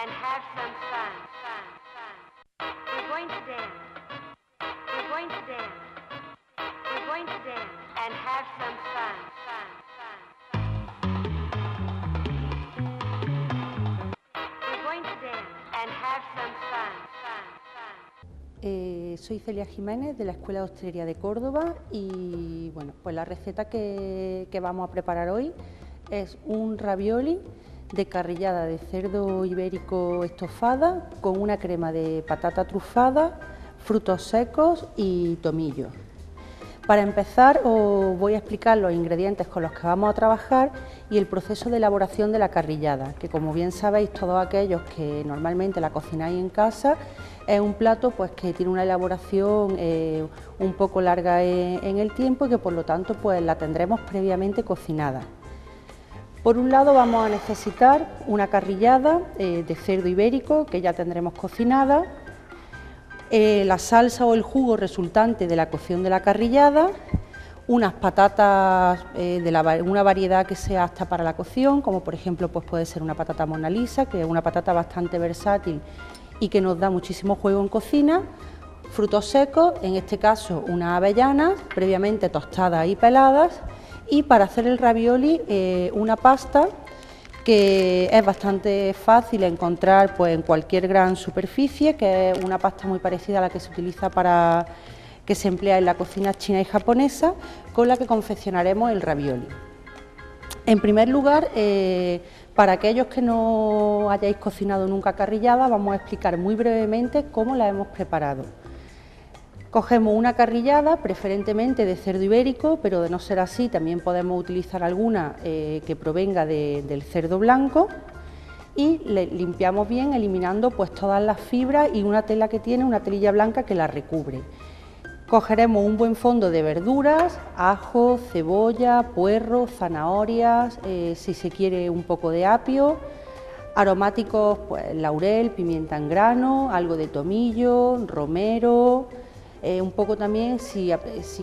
and have some fun. We're going to dance. We're going to dance. We're going to dance and have some fun. We're going to dance and have some fun. Soy Celia Jiménez de la Escuela de Hostelería de Córdoba y bueno, pues la receta que vamos a preparar hoy es un ravioli de carrillada de cerdo ibérico estofada con una crema de patata trufada, frutos secos y tomillo. Para empezar os voy a explicar los ingredientes con los que vamos a trabajar y el proceso de elaboración de la carrillada, que como bien sabéis todos aquellos que normalmente la cocináis en casa, es un plato pues que tiene una elaboración un poco larga en el tiempo y que por lo tanto pues la tendremos previamente cocinada. Por un lado vamos a necesitar una carrillada de cerdo ibérico que ya tendremos cocinada, la salsa o el jugo resultante de la cocción de la carrillada, unas patatas de una variedad que sea apta para la cocción, como por ejemplo pues puede ser una patata Mona Lisa, que es una patata bastante versátil y que nos da muchísimo juego en cocina, frutos secos, en este caso unas avellanas previamente tostadas y peladas, y para hacer el ravioli una pasta que es bastante fácil encontrar pues en cualquier gran superficie, que es una pasta muy parecida a la que se utiliza que se emplea en la cocina china y japonesa, con la que confeccionaremos el ravioli. En primer lugar, para aquellos que no hayáis cocinado nunca carrillada, vamos a explicar muy brevemente cómo la hemos preparado. Cogemos una carrillada, preferentemente de cerdo ibérico, pero de no ser así también podemos utilizar alguna que provenga del cerdo blanco, y le limpiamos bien eliminando pues todas las fibras y una tela que tiene, una telilla blanca que la recubre. Cogeremos un buen fondo de verduras, ajo, cebolla, puerro, zanahorias, si se quiere un poco de apio, aromáticos pues laurel, pimienta en grano, algo de tomillo, romero, un poco también si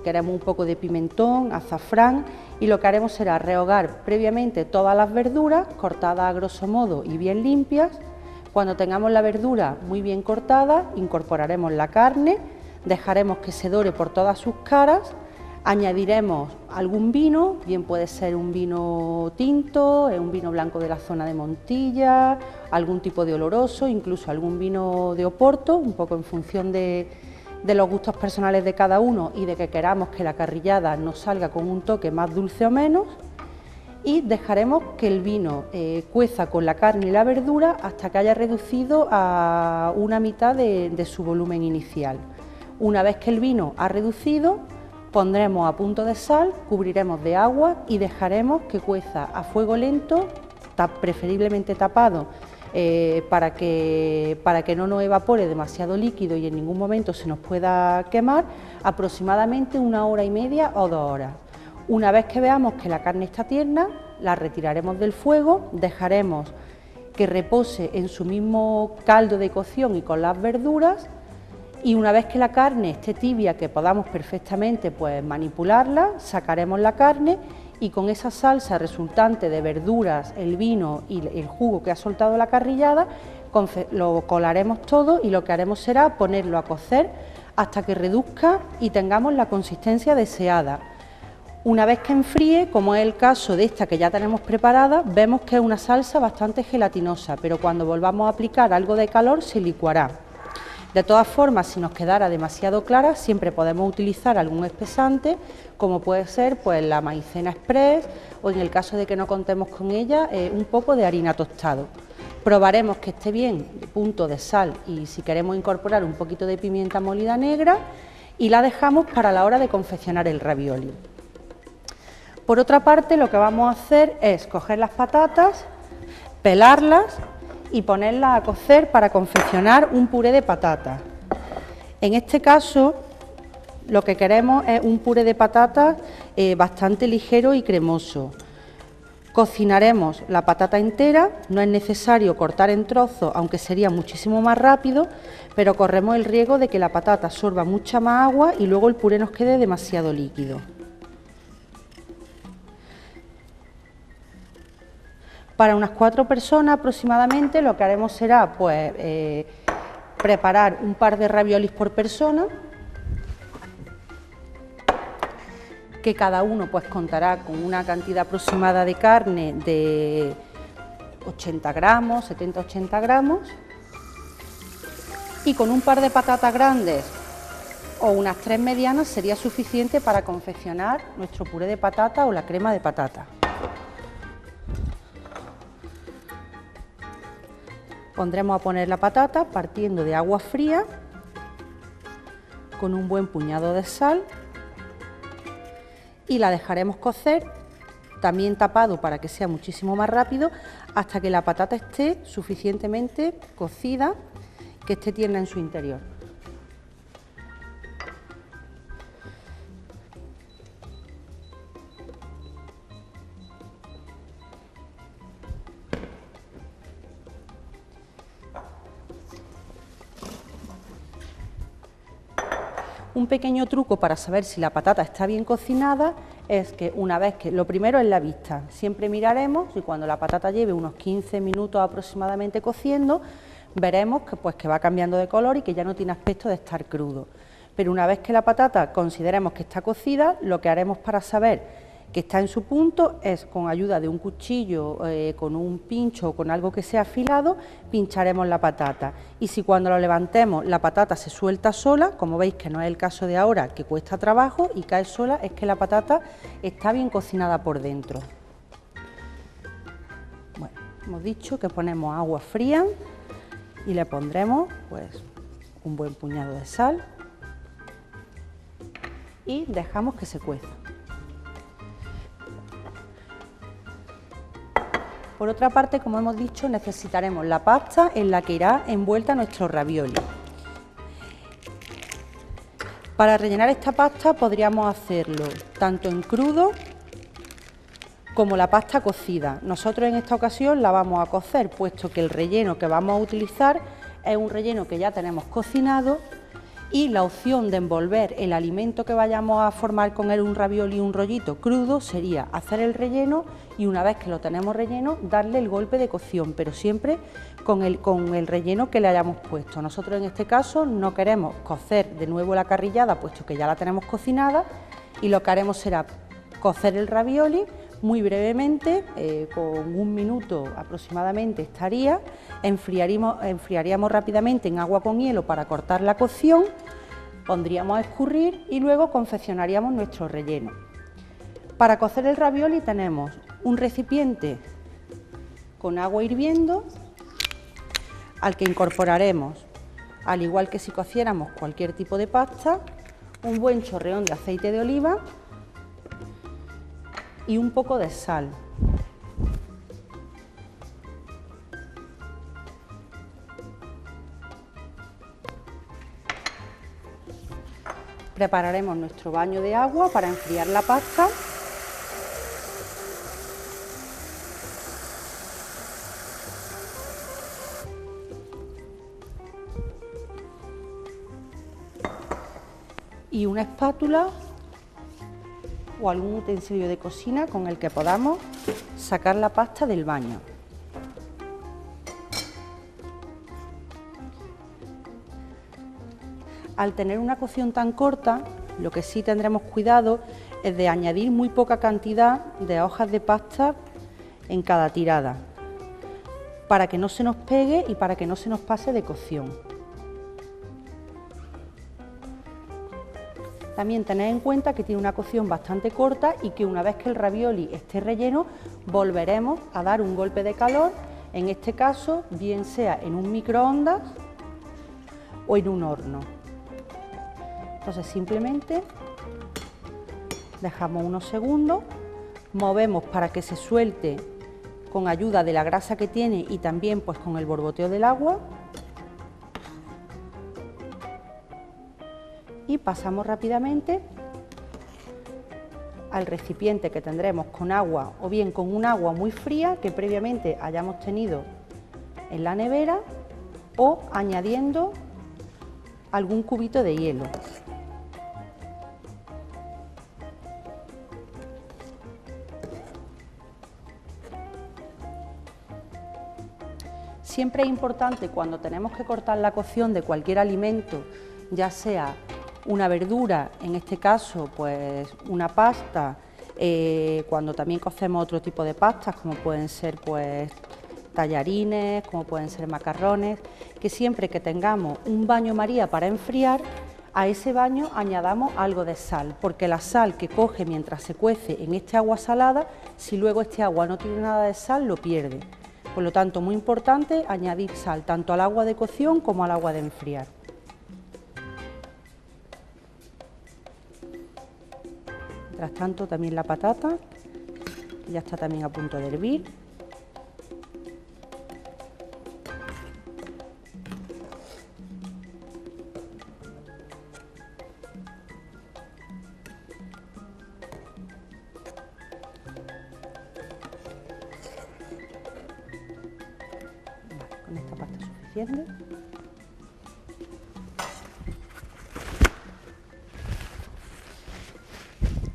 queremos un poco de pimentón, azafrán, y lo que haremos será rehogar previamente todas las verduras cortadas a grosso modo y bien limpias. Cuando tengamos la verdura muy bien cortada, incorporaremos la carne, dejaremos que se dore por todas sus caras, añadiremos algún vino, bien puede ser un vino tinto, un vino blanco de la zona de Montilla, algún tipo de oloroso, incluso algún vino de Oporto, un poco en función de los gustos personales de cada uno y de que queramos que la carrillada nos salga con un toque más dulce o menos, y dejaremos que el vino cueza con la carne y la verdura hasta que haya reducido a una mitad de su volumen inicial. Una vez que el vino ha reducido, pondremos a punto de sal, cubriremos de agua y dejaremos que cueza a fuego lento, preferiblemente tapado, para que no nos evapore demasiado líquido y en ningún momento se nos pueda quemar, aproximadamente 1 hora y media o 2 horas. Una vez que veamos que la carne está tierna, la retiraremos del fuego, dejaremos que repose en su mismo caldo de cocción y con las verduras, y una vez que la carne esté tibia, que podamos perfectamente pues manipularla, sacaremos la carne y con esa salsa resultante de verduras, el vino y el jugo que ha soltado la carrillada, lo colaremos todo y lo que haremos será ponerlo a cocer hasta que reduzca y tengamos la consistencia deseada. Una vez que enfríe, como es el caso de esta que ya tenemos preparada, vemos que es una salsa bastante gelatinosa, pero cuando volvamos a aplicar algo de calor se licuará. De todas formas, si nos quedara demasiado clara, siempre podemos utilizar algún espesante, como puede ser pues la maicena express, o en el caso de que no contemos con ella, un poco de harina tostado. Probaremos que esté bien, de punto de sal, y si queremos incorporar un poquito de pimienta molida negra, y la dejamos para la hora de confeccionar el ravioli. Por otra parte, lo que vamos a hacer es coger las patatas, pelarlas y ponerlas a cocer para confeccionar un puré de patatas. En este caso, lo que queremos es un puré de patatas bastante ligero y cremoso. Cocinaremos la patata entera, no es necesario cortar en trozos, aunque sería muchísimo más rápido, pero corremos el riesgo de que la patata absorba mucha más agua y luego el puré nos quede demasiado líquido. Para unas 4 personas aproximadamente lo que haremos será pues, preparar un par de raviolis por persona, que cada uno pues, contará con una cantidad aproximada de carne de 80 gramos, 70-80 gramos, y con un par de patatas grandes o unas 3 medianas sería suficiente para confeccionar nuestro puré de patata o la crema de patata. Pondremos a poner la patata partiendo de agua fría con un buen puñado de sal y la dejaremos cocer, también tapado para que sea muchísimo más rápido, hasta que la patata esté suficientemente cocida, que esté tierna en su interior. Un pequeño truco para saber si la patata está bien cocinada es que una vez que, lo primero es la vista, siempre miraremos y cuando la patata lleve unos 15 minutos aproximadamente cociendo, veremos que va cambiando de color y que ya no tiene aspecto de estar crudo. Pero una vez que la patata consideremos que está cocida, lo que haremos para saber que está en su punto es, con ayuda de un cuchillo, con un pincho o con algo que sea afilado, pincharemos la patata. Y si cuando lo levantemos la patata se suelta sola, como veis que no es el caso de ahora, que cuesta trabajo y cae sola, es que la patata está bien cocinada por dentro. Bueno, hemos dicho que ponemos agua fría y le pondremos pues un buen puñado de sal y dejamos que se cueza. Por otra parte, como hemos dicho, necesitaremos la pasta en la que irá envuelta nuestro ravioli. Para rellenar esta pasta podríamos hacerlo tanto en crudo como la pasta cocida. Nosotros en esta ocasión la vamos a cocer, puesto que el relleno que vamos a utilizar es un relleno que ya tenemos cocinado y la opción de envolver el alimento que vayamos a formar con él, un ravioli, un rollito crudo, sería hacer el relleno y una vez que lo tenemos relleno, darle el golpe de cocción, pero siempre con el relleno que le hayamos puesto. Nosotros en este caso no queremos cocer de nuevo la carrillada, puesto que ya la tenemos cocinada, y lo que haremos será cocer el ravioli muy brevemente, con 1 minuto aproximadamente estaría, enfriaríamos rápidamente en agua con hielo para cortar la cocción, pondríamos a escurrir y luego confeccionaríamos nuestro relleno. Para cocer el ravioli tenemos un recipiente con agua hirviendo al que incorporaremos, al igual que si cociéramos cualquier tipo de pasta, un buen chorreón de aceite de oliva y un poco de sal. Prepararemos nuestro baño de agua para enfriar la pasta. Y una espátula o algún utensilio de cocina con el que podamos sacar la pasta del baño. Al tener una cocción tan corta, lo que sí tendremos cuidado es de añadir muy poca cantidad de hojas de pasta en cada tirada, para que no se nos pegue y para que no se nos pase de cocción. También tened en cuenta que tiene una cocción bastante corta y que una vez que el ravioli esté relleno, volveremos a dar un golpe de calor, en este caso bien sea en un microondas o en un horno. Entonces simplemente dejamos unos segundos, movemos para que se suelte con ayuda de la grasa que tiene y también pues con el borboteo del agua. Y pasamos rápidamente al recipiente que tendremos con agua o bien con un agua muy fría que previamente hayamos tenido en la nevera o añadiendo algún cubito de hielo. Siempre es importante cuando tenemos que cortar la cocción de cualquier alimento, ya sea una verdura, en este caso pues una pasta, cuando también cocemos otro tipo de pastas como pueden ser pues tallarines, como pueden ser macarrones, que siempre que tengamos un baño María para enfriar, a ese baño añadamos algo de sal, porque la sal que coge mientras se cuece en este agua salada, si luego este agua no tiene nada de sal, lo pierde. Por lo tanto, muy importante añadir sal tanto al agua de cocción como al agua de enfriar. Mientras tanto, también la patata, ya está también a punto de hervir. Con esta pasta es suficiente.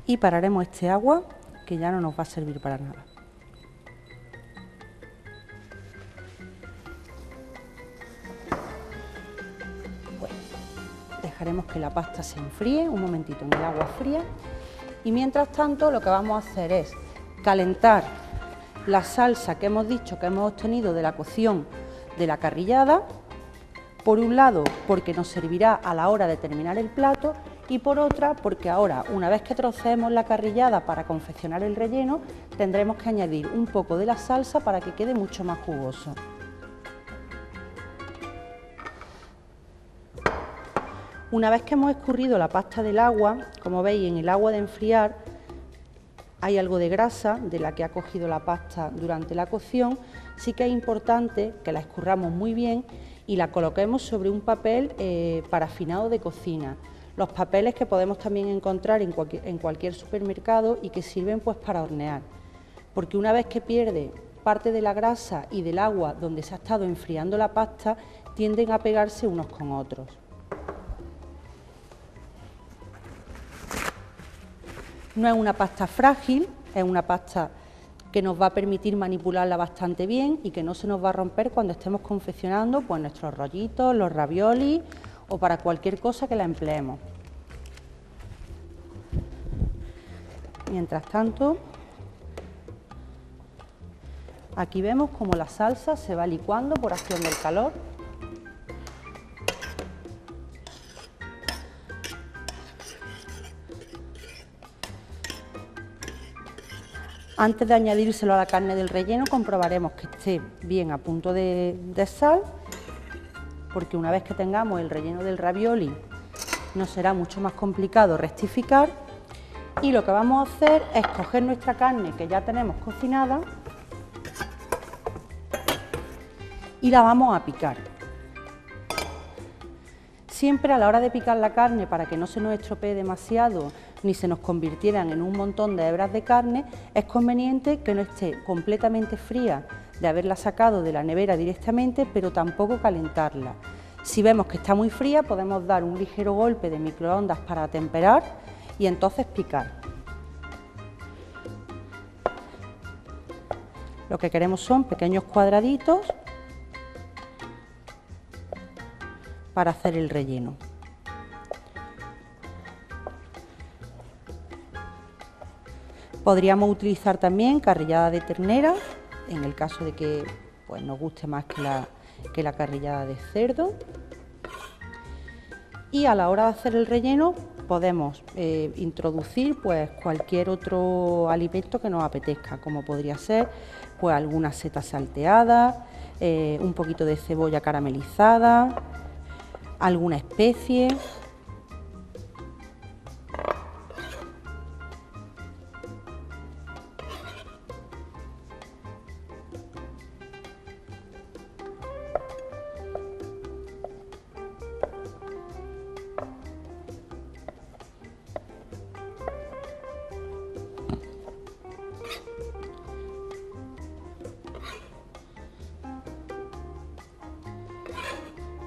Y pararemos este agua, que ya no nos va a servir para nada. Bueno, dejaremos que la pasta se enfríe un momentito en el agua fría y mientras tanto lo que vamos a hacer es calentar la salsa que hemos dicho que hemos obtenido de la cocción de la carrillada, por un lado porque nos servirá a la hora de terminar el plato y por otra porque ahora, una vez que troceemos la carrillada para confeccionar el relleno, tendremos que añadir un poco de la salsa para que quede mucho más jugoso. Una vez que hemos escurrido la pasta del agua, como veis en el agua de enfriar hay algo de grasa de la que ha cogido la pasta durante la cocción, sí que es importante que la escurramos muy bien y la coloquemos sobre un papel parafinado de cocina. Los papeles que podemos también encontrar en cualquier supermercado y que sirven pues para hornear, porque una vez que pierde parte de la grasa y del agua donde se ha estado enfriando la pasta, tienden a pegarse unos con otros. No es una pasta frágil, es una pasta que nos va a permitir manipularla bastante bien y que no se nos va a romper cuando estemos confeccionando pues nuestros rollitos, los raviolis o para cualquier cosa que la empleemos. Mientras tanto, aquí vemos cómo la salsa se va licuando por acción del calor. Antes de añadírselo a la carne del relleno, comprobaremos que esté bien a punto de sal, porque una vez que tengamos el relleno del ravioli, nos será mucho más complicado rectificar. Y lo que vamos a hacer es coger nuestra carne que ya tenemos cocinada y la vamos a picar. Siempre a la hora de picar la carne, para que no se nos estropee demasiado ni se nos convirtieran en un montón de hebras de carne, es conveniente que no esté completamente fría de haberla sacado de la nevera directamente, pero tampoco calentarla. Si vemos que está muy fría, podemos dar un ligero golpe de microondas para temperar y entonces picar. Lo que queremos son pequeños cuadraditos para hacer el relleno. Podríamos utilizar también carrillada de ternera, en el caso de que pues, nos guste más que la carrillada de cerdo. Y a la hora de hacer el relleno podemos introducir pues, cualquier otro alimento que nos apetezca, como podría ser pues, algunas setas salteadas, un poquito de cebolla caramelizada, alguna especie.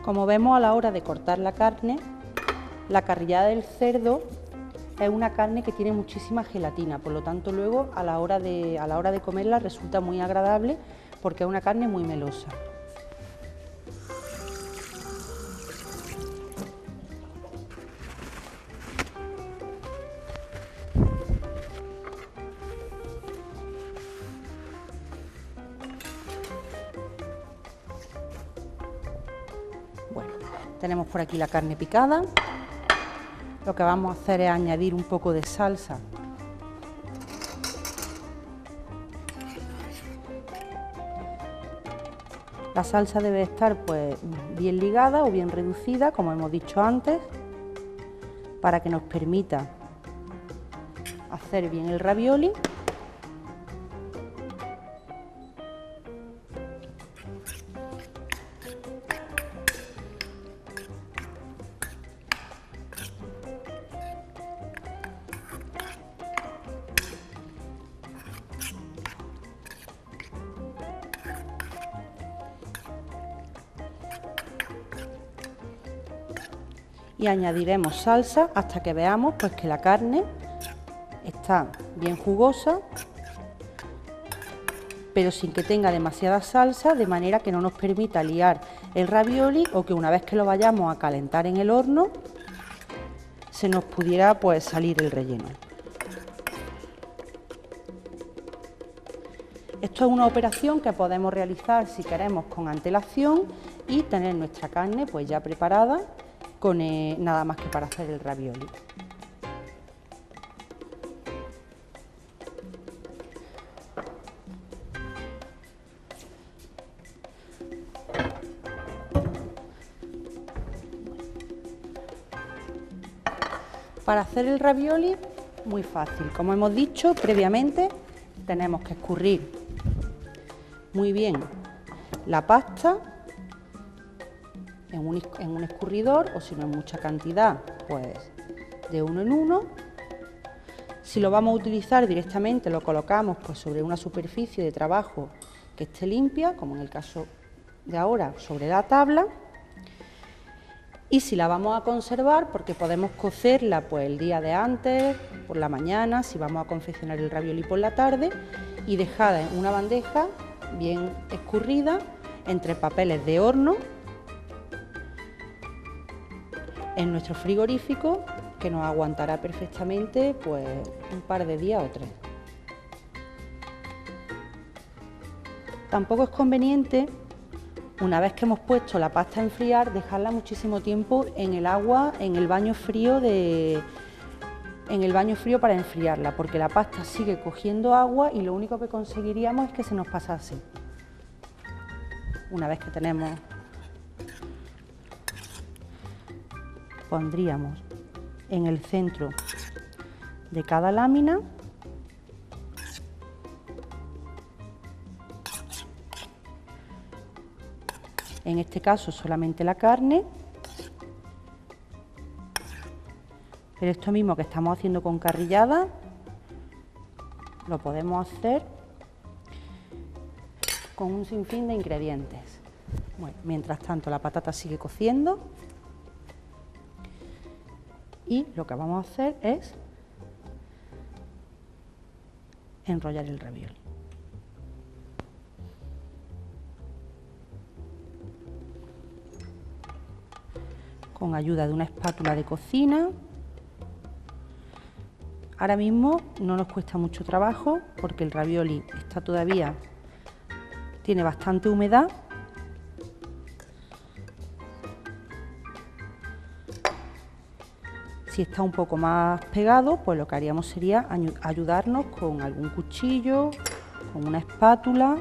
Como vemos a la hora de cortar la carne, la carrillada del cerdo es una carne que tiene muchísima gelatina, por lo tanto luego a la hora de comerla resulta muy agradable porque es una carne muy melosa. Tenemos por aquí la carne picada. Lo que vamos a hacer es añadir un poco de salsa. La salsa debe estar pues bien ligada o bien reducida, como hemos dicho antes, para que nos permita hacer bien el ravioli. Y añadiremos salsa hasta que veamos pues que la carne está bien jugosa, pero sin que tenga demasiada salsa, de manera que no nos permita liar el ravioli, o que una vez que lo vayamos a calentar en el horno se nos pudiera pues salir el relleno. Esto es una operación que podemos realizar si queremos con antelación y tener nuestra carne pues ya preparada con nada más que para hacer el ravioli. Para hacer el ravioli, muy fácil. Como hemos dicho previamente, tenemos que escurrir muy bien la pasta en un escurridor, o si no en mucha cantidad, pues de uno en uno. Si lo vamos a utilizar directamente, lo colocamos pues sobre una superficie de trabajo que esté limpia, como en el caso de ahora, sobre la tabla. Y si la vamos a conservar, porque podemos cocerla pues el día de antes, por la mañana, si vamos a confeccionar el ravioli por la tarde, y dejada en una bandeja bien escurrida entre papeles de horno en nuestro frigorífico, que nos aguantará perfectamente pues un par de días o 3. Tampoco es conveniente, una vez que hemos puesto la pasta a enfriar, dejarla muchísimo tiempo en el agua, en el baño frío para enfriarla, porque la pasta sigue cogiendo agua y lo único que conseguiríamos es que se nos pasase. Una vez que tenemos, pondríamos en el centro de cada lámina en este caso solamente la carne, pero esto mismo que estamos haciendo con carrillada lo podemos hacer con un sinfín de ingredientes. Bueno, mientras tanto la patata sigue cociendo y lo que vamos a hacer es enrollar el ravioli. Con ayuda de una espátula de cocina. Ahora mismo no nos cuesta mucho trabajo porque el ravioli está todavía, tiene bastante humedad. Si está un poco más pegado, pues lo que haríamos sería ayudarnos con algún cuchillo, con una espátula,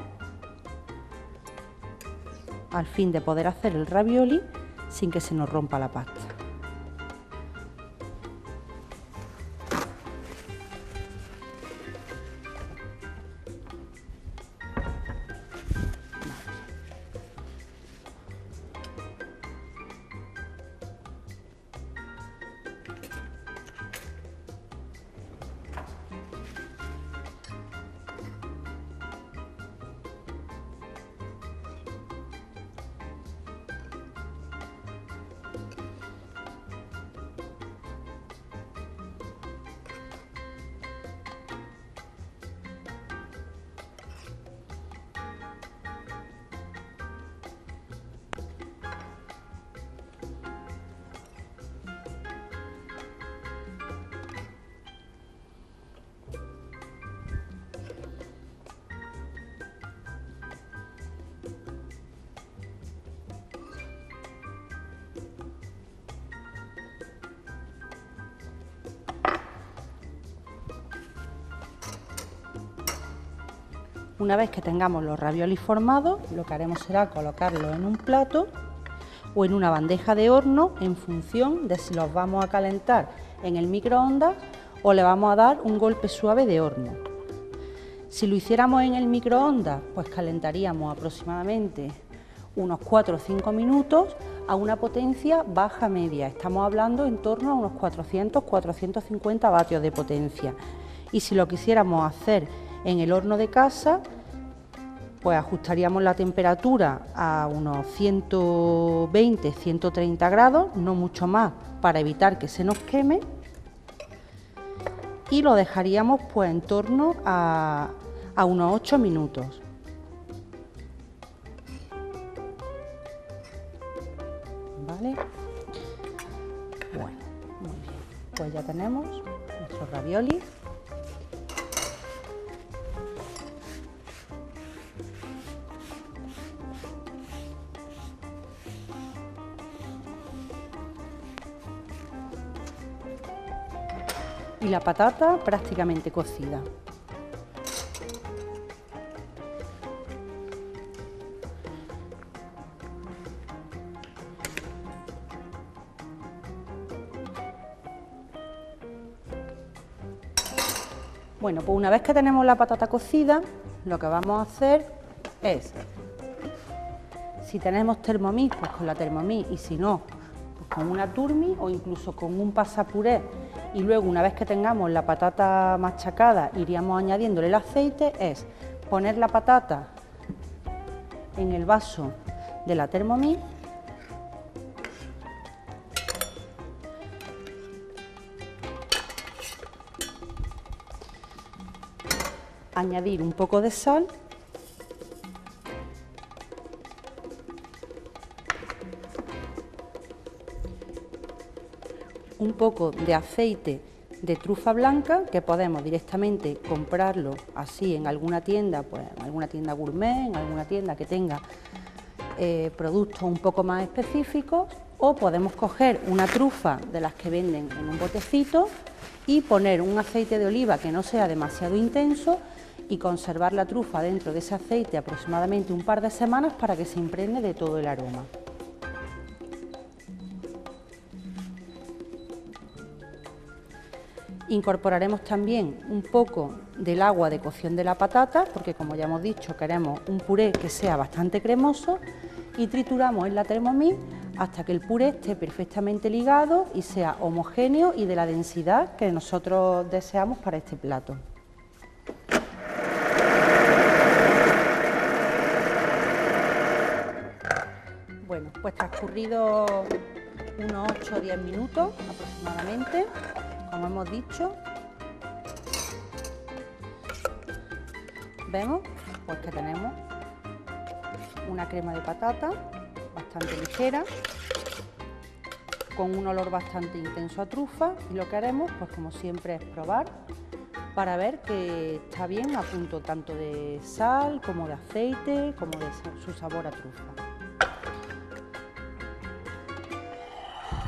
al fin de poder hacer el ravioli sin que se nos rompa la pasta. Una vez que tengamos los raviolis formados, lo que haremos será colocarlos en un plato o en una bandeja de horno en función de si los vamos a calentar en el microondas o le vamos a dar un golpe suave de horno. Si lo hiciéramos en el microondas, pues calentaríamos aproximadamente unos 4 o 5 minutos a una potencia baja-media. Estamos hablando en torno a unos 400-450 vatios de potencia. Y si lo quisiéramos hacer en el horno de casa, pues ajustaríamos la temperatura a unos 120-130 grados, no mucho más, para evitar que se nos queme. Y lo dejaríamos pues en torno a unos 8 minutos. ¿Vale? Bueno, muy bien. Pues ya tenemos nuestros raviolis. Y la patata prácticamente cocida. Bueno, pues una vez que tenemos la patata cocida, lo que vamos a hacer es, si tenemos Thermomix, pues con la Thermomix, y si no, pues con una Turmi o incluso con un pasapuré. Y luego, una vez que tengamos la patata machacada, iríamos añadiéndole el aceite, es poner la patata en el vaso de la Thermomix, añadir un poco de sal, un poco de aceite de trufa blanca, que podemos directamente comprarlo así en alguna tienda, pues en alguna tienda gourmet, en alguna tienda que tenga productos un poco más específicos, o podemos coger una trufa de las que venden en un botecito y poner un aceite de oliva que no sea demasiado intenso y conservar la trufa dentro de ese aceite aproximadamente un par de semanas para que se impregne de todo el aroma. Incorporaremos también un poco del agua de cocción de la patata, porque como ya hemos dicho queremos un puré que sea bastante cremoso, y trituramos en la Thermomix hasta que el puré esté perfectamente ligado y sea homogéneo y de la densidad que nosotros deseamos para este plato. Bueno, pues transcurridos unos 8 o 10 minutos aproximadamente, como hemos dicho, vemos pues que tenemos una crema de patata bastante ligera, con un olor bastante intenso a trufa, y lo que haremos, pues como siempre, es probar para ver que está bien a punto tanto de sal como de aceite, como de su sabor a trufa.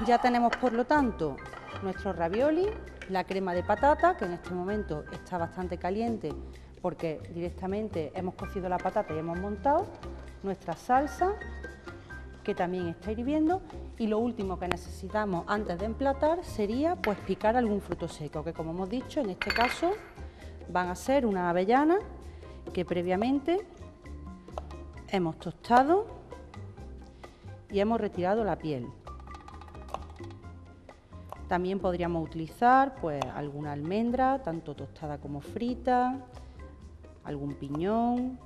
Ya tenemos, por lo tanto, nuestros ravioli, la crema de patata, que en este momento está bastante caliente porque directamente hemos cocido la patata y hemos montado, nuestra salsa, que también está hirviendo, y lo último que necesitamos antes de emplatar sería pues picar algún fruto seco, que como hemos dicho, en este caso van a ser unas avellanas que previamente hemos tostado y hemos retirado la piel. También podríamos utilizar pues alguna almendra, tanto tostada como frita, algún piñón,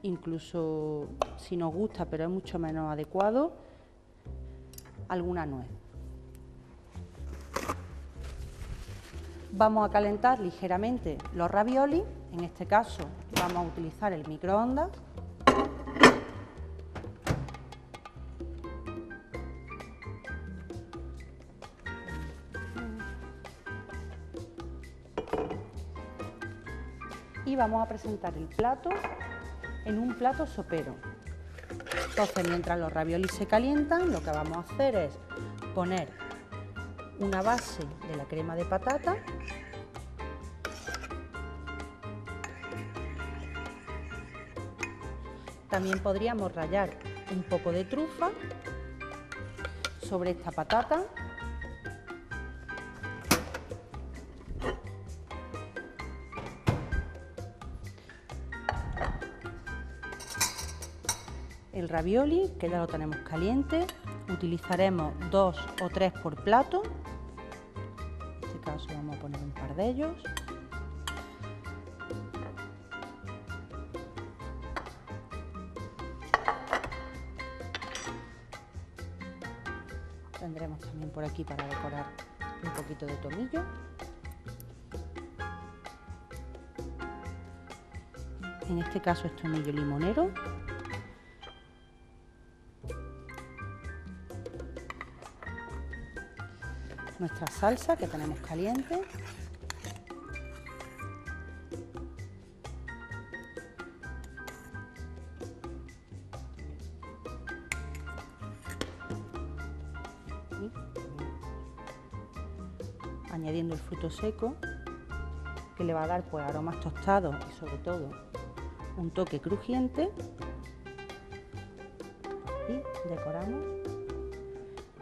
incluso si nos gusta, pero es mucho menos adecuado, alguna nuez. Vamos a calentar ligeramente los raviolis, en este caso vamos a utilizar el microondas. Y vamos a presentar el plato en un plato sopero. Entonces, mientras los raviolis se calientan, lo que vamos a hacer es poner una base de la crema de patata, También podríamos rallar un poco de trufa sobre esta patata. El ravioli, que ya lo tenemos caliente, utilizaremos 2 o 3 por plato. En este caso vamos a poner un par de ellos. Tendremos también por aquí para decorar un poquito de tomillo. En este caso es tomillo limonero. Nuestra salsa que tenemos caliente. Y añadiendo el fruto seco, que le va a dar pues aromas tostados y sobre todo un toque crujiente. Y decoramos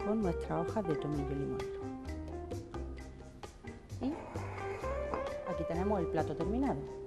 con nuestras hojas de tomillo limonero. Y aquí tenemos el plato terminado.